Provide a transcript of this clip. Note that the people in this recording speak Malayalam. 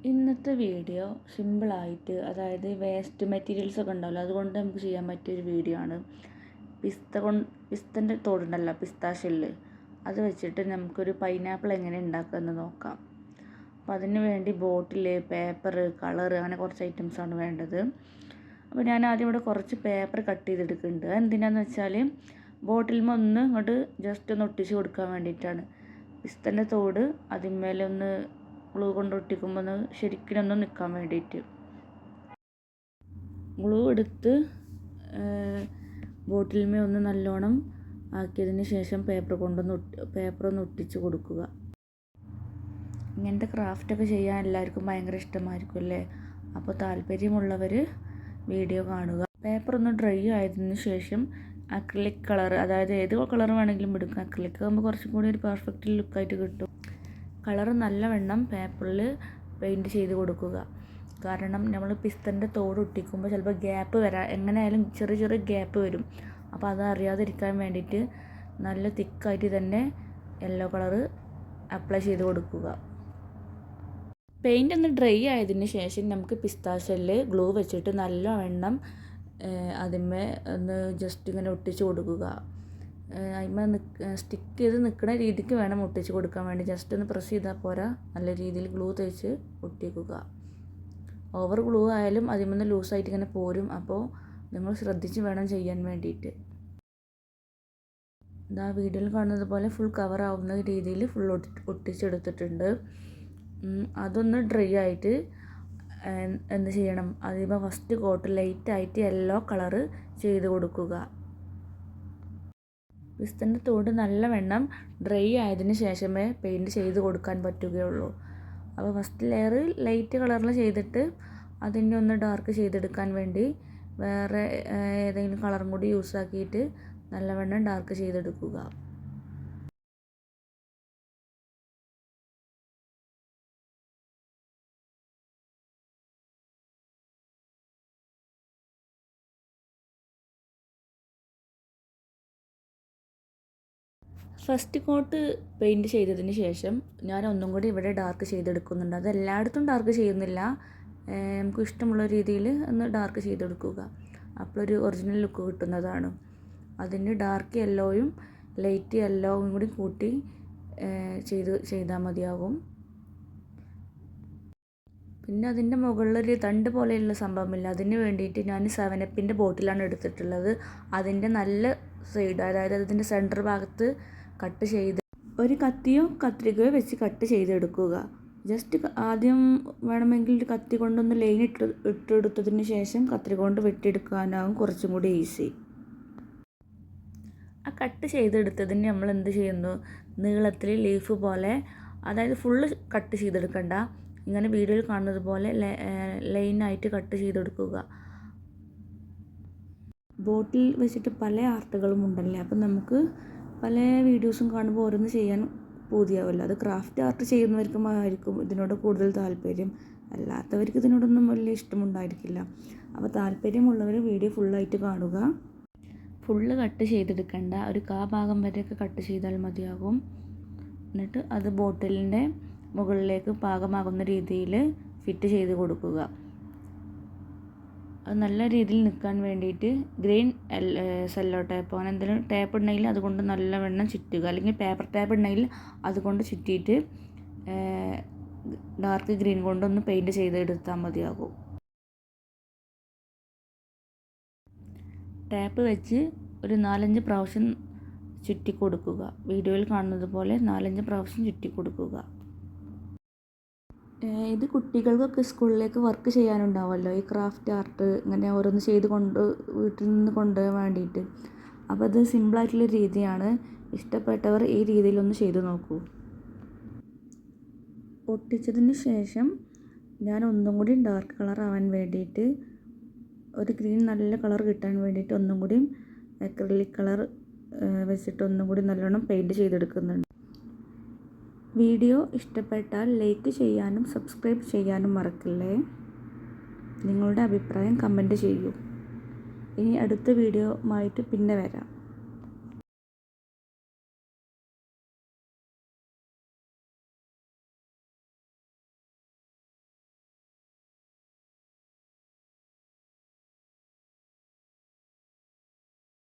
ഇന്നത്തെ വീഡിയോ സിമ്പിളായിട്ട്, അതായത് വേസ്റ്റ് മെറ്റീരിയൽസ് ഒക്കെ ഉണ്ടാവില്ല, അതുകൊണ്ട് നമുക്ക് ചെയ്യാൻ പറ്റിയൊരു വീഡിയോ ആണ്. പിസ്തൻ്റെ തോടുണ്ടല്ലോ, പിസ്ത ഷെല്ല്, അത് വെച്ചിട്ട് നമുക്കൊരു പൈനാപ്പിൾ എങ്ങനെ ഉണ്ടാക്കുകയെന്ന് നോക്കാം. അപ്പോൾ അതിന് വേണ്ടി ബോട്ടിൽ, പേപ്പർ, കളർ, അങ്ങനെ കുറച്ച് ഐറ്റംസാണ് വേണ്ടത്. അപ്പോൾ ഞാൻ ആദ്യം ഇവിടെ കുറച്ച് പേപ്പർ കട്ട് ചെയ്തെടുക്കുന്നുണ്ട്. എന്തിനാന്ന് വെച്ചാൽ ബോട്ടിൽമ ഒന്ന് ഇങ്ങോട്ട് ജസ്റ്റ് ഒന്ന് ഒട്ടിച്ച് കൊടുക്കാൻ വേണ്ടിയിട്ടാണ്. പിസ്തൻ്റെ തോട് അതിന്മേലെ ഒന്ന് ഗ്ലൂ കൊണ്ട് ഒട്ടിക്കുമ്പോൾ ഒന്ന് ശരിക്കും നിൽക്കാൻ വേണ്ടിയിട്ട് ഗ്ലൂ എടുത്ത് ബോട്ടിൽമേ ഒന്ന് നല്ലോണം ആക്കിയതിന് ശേഷം പേപ്പറൊന്ന് ഒട്ടിച്ച് കൊടുക്കുക. ഇങ്ങനത്തെ ക്രാഫ്റ്റൊക്കെ ചെയ്യാൻ എല്ലാവർക്കും ഭയങ്കര ഇഷ്ടമായിരിക്കും അല്ലേ? അപ്പോൾ താല്പര്യമുള്ളവർ വീഡിയോ കാണുക. പേപ്പർ ഒന്ന് ഡ്രൈ ആയതിനു ശേഷം അക്രിലിക് കളർ, അതായത് ഏത് കളർ വേണമെങ്കിലും എടുക്കാം. അക്രിലിക് ആകുമ്പോൾ കുറച്ചും കൂടി ഒരു പെർഫെക്റ്റ് ലുക്കായിട്ട് കിട്ടും. കളർ നല്ലവണ്ണം പേപ്പറിൽ പെയിൻറ്റ് ചെയ്ത് കൊടുക്കുക. കാരണം നമ്മൾ പിസ്തൻ്റെ തോട് ഒട്ടിക്കുമ്പോൾ ചിലപ്പോൾ ഗ്യാപ്പ് വരാം, എങ്ങനെയായാലും ചെറിയ ചെറിയ ഗ്യാപ്പ് വരും. അപ്പോൾ അത് അറിയാതിരിക്കാൻ വേണ്ടിയിട്ട് നല്ല തിക്കായിട്ട് തന്നെ യെല്ലോ കളറ് അപ്ലൈ ചെയ്ത് കൊടുക്കുക. പെയിൻ്റ് ഒന്ന് ഡ്രൈ ആയതിന് ശേഷം നമുക്ക് പിസ്ത ഷെല്ല് ഗ്ലൂ വെച്ചിട്ട് നല്ലവണ്ണം അതിന്മേ ഒന്ന് ജസ്റ്റ് ഇങ്ങനെ ഒട്ടിച്ച് കൊടുക്കുക. അതിന്മേൽ സ്റ്റിക്ക് ചെയ്ത് നിൽക്കുന്ന രീതിക്ക് വേണം ഒട്ടിച്ച് കൊടുക്കാൻ വേണ്ടി. ജസ്റ്റ് ഒന്ന് പ്രസ് ചെയ്താൽ പോരാ, നല്ല രീതിയിൽ ഗ്ലൂ തേച്ച് ഒട്ടിക്കുക. ഓവർ ഗ്ലൂ ആയാലും അതിന്മേൽ ലൂസായിട്ട് ഇങ്ങനെ പോരും. അപ്പോൾ നിങ്ങൾ ശ്രദ്ധിച്ച് വേണം ചെയ്യാൻ വേണ്ടിയിട്ട്. ഇതാ വീഡിയോയിൽ കാണുന്നത് പോലെ ഫുൾ കവർ ആവുന്ന രീതിയിൽ ഫുൾ ഒട്ടിച്ചെടുത്തിട്ടുണ്ട്. അതൊന്ന് ഡ്രൈ ആയിട്ട് എന്ത് ചെയ്യണം, അതിപ്പോൾ ഫസ്റ്റ് കോട്ട് ലൈറ്റായിട്ട് യെല്ലോ കളറ് ചെയ്ത് കൊടുക്കുക. പിസ്തൻ്റെ തോട് നല്ലവണ്ണം ഡ്രൈ ആയതിന് ശേഷമേ പെയിൻറ്റ് ചെയ്ത് കൊടുക്കാൻ പറ്റുകയുള്ളൂ. അപ്പോൾ ഫസ്റ്റ് ലെയർ ലൈറ്റ് കളറിൽ ചെയ്തിട്ട് അതിൻ്റെ ഒന്ന് ഡാർക്ക് ചെയ്തെടുക്കാൻ വേണ്ടി വേറെ ഏതെങ്കിലും കളറും കൂടി യൂസ് ആക്കിയിട്ട് നല്ലവണ്ണം ഡാർക്ക് ചെയ്തെടുക്കുക. ഫസ്റ്റ് കോട്ട് പെയിൻറ്റ് ചെയ്തതിന് ശേഷം ഞാൻ ഒന്നും കൂടി ഇവിടെ ഡാർക്ക് ചെയ്തെടുക്കുന്നുണ്ട്. അത് എല്ലായിടത്തും ഡാർക്ക് ചെയ്യുന്നില്ല, നമുക്ക് ഇഷ്ടമുള്ള രീതിയിൽ ഒന്ന് ഡാർക്ക് ചെയ്തെടുക്കുക. അപ്പോൾ ഒരു ഒറിജിനൽ ലുക്ക് കിട്ടുന്നതാണ്. അതിന് ഡാർക്ക് യെല്ലോയും ലൈറ്റ് യെല്ലോയും കൂടി കൂട്ടി ചെയ്താൽ മതിയാകും. പിന്നെ അതിൻ്റെ മുകളിലൊരു തണ്ട് പോലെയുള്ള സംഭവമില്ല, അതിന് വേണ്ടിയിട്ട് ഞാൻ 7up ബോട്ടിലാണ് എടുത്തിട്ടുള്ളത്. അതിൻ്റെ നല്ല സൈഡ്, അതായത് അതിൻ്റെ സെൻറ്റർ ഭാഗത്ത് കട്ട് ചെയ്ത് ഒരു കത്തിയോ കത്രികയോ വെച്ച് കട്ട് ചെയ്തെടുക്കുക. ജസ്റ്റ് ആദ്യം വേണമെങ്കിൽ ഒരു കത്തി കൊണ്ടൊന്ന് ലൈൻ ഇട്ടെടുത്തതിന് ശേഷം കത്രിക കൊണ്ട് വെട്ടിയെടുക്കാനാവും കുറച്ചും കൂടി ഈസി. ആ കട്ട് ചെയ്തെടുത്തതിന് നമ്മൾ എന്ത് ചെയ്യുന്നു, നീളത്തിൽ ലീഫ് പോലെ, അതായത് ഫുള്ള് കട്ട് ചെയ്തെടുക്കണ്ട, ഇങ്ങനെ വീഡിയോയിൽ കാണുന്നത് പോലെ ലൈനായിട്ട് കട്ട് ചെയ്തെടുക്കുക. ബോട്ടിൽ വെച്ചിട്ട് പല ആർട്ടുകളും ഉണ്ടല്ലേ, അപ്പം നമുക്ക് പല വീഡിയോസും കാണുമ്പോൾ ഓരോന്ന് ചെയ്യാൻ പൂതിയാവില്ല. അത് ക്രാഫ്റ്റ് ആർട്ട് ചെയ്യുന്നവർക്കും ഇതിനോട് കൂടുതൽ താല്പര്യം, അല്ലാത്തവർക്ക് ഇതിനോടൊന്നും വലിയ ഇഷ്ടമുണ്ടായിരിക്കില്ല. അപ്പോൾ താല്പര്യമുള്ളവർ വീഡിയോ ഫുള്ളായിട്ട് കാണുക. ഫുള്ള് കട്ട് ചെയ്തെടുക്കേണ്ട, ഒരു ഭാഗം വരെയൊക്കെ കട്ട് ചെയ്താൽ മതിയാകും. എന്നിട്ട് അത് ബോട്ടിലിൻ്റെ മുകളിലേക്ക് പാകമാകുന്ന രീതിയിൽ ഫിറ്റ് ചെയ്ത് കൊടുക്കുക. അത് നല്ല രീതിയിൽ നിൽക്കാൻ വേണ്ടിയിട്ട് ഗ്രീൻ സെല്ലോ ടേപ്പ് അങ്ങനെ എന്തെങ്കിലും ടേപ്പ് ഉണ്ടെങ്കിൽ അതുകൊണ്ട് നല്ലവണ്ണം ചുറ്റുക, അല്ലെങ്കിൽ പേപ്പർ ടേപ്പ് ഉണ്ടെങ്കിൽ അതുകൊണ്ട് ചുറ്റിയിട്ട് ഡാർക്ക് ഗ്രീൻ കൊണ്ടൊന്ന് പെയിൻറ്റ് ചെയ്തെടുത്താൽ മതിയാകും. ടേപ്പ് വെച്ച് ഒരു 4-5 പ്രാവശ്യം ചുറ്റി കൊടുക്കുക. വീഡിയോയിൽ കാണുന്നത് പോലെ 4-5 പ്രാവശ്യം ചുറ്റി കൊടുക്കുക. ഇത് കുട്ടികൾക്കൊക്കെ സ്കൂളിലേക്ക് വർക്ക് ചെയ്യാനുണ്ടാവുമല്ലോ, ഈ ക്രാഫ്റ്റ് ആർട്ട് ഇങ്ങനെ ഓരോന്ന് ചെയ്ത് വീട്ടിൽ നിന്ന് കൊണ്ടുപോകാൻ വേണ്ടിയിട്ട്. അപ്പോൾ ഇത് സിമ്പിളായിട്ടുള്ള രീതിയാണ്. ഇഷ്ടപ്പെട്ടവർ ഈ രീതിയിലൊന്ന് ചെയ്ത് നോക്കൂ. ഒട്ടിച്ചതിന് ശേഷം ഞാൻ ഒന്നും കൂടി ഡാർക്ക് കളർ ആവാൻ വേണ്ടിയിട്ട്, ഒരു ഗ്രീൻ നല്ല കളർ കിട്ടാൻ വേണ്ടിയിട്ട് ഒന്നും കൂടി അക്രിലിക് കളർ വെച്ചിട്ട് ഒന്നും കൂടി നല്ലോണം പെയിൻറ്റ് ചെയ്തെടുക്കുന്നുണ്ട്. വീഡിയോ ഇഷ്ടപ്പെട്ടാൽ ലൈക്ക് ചെയ്യാനും സബ്സ്ക്രൈബ് ചെയ്യാനും മറക്കല്ലേ. നിങ്ങളുടെ അഭിപ്രായം കമൻറ്റ് ചെയ്യൂ. ഇനി അടുത്ത വീഡിയോ ആയിട്ട് പിന്നെ വരാം.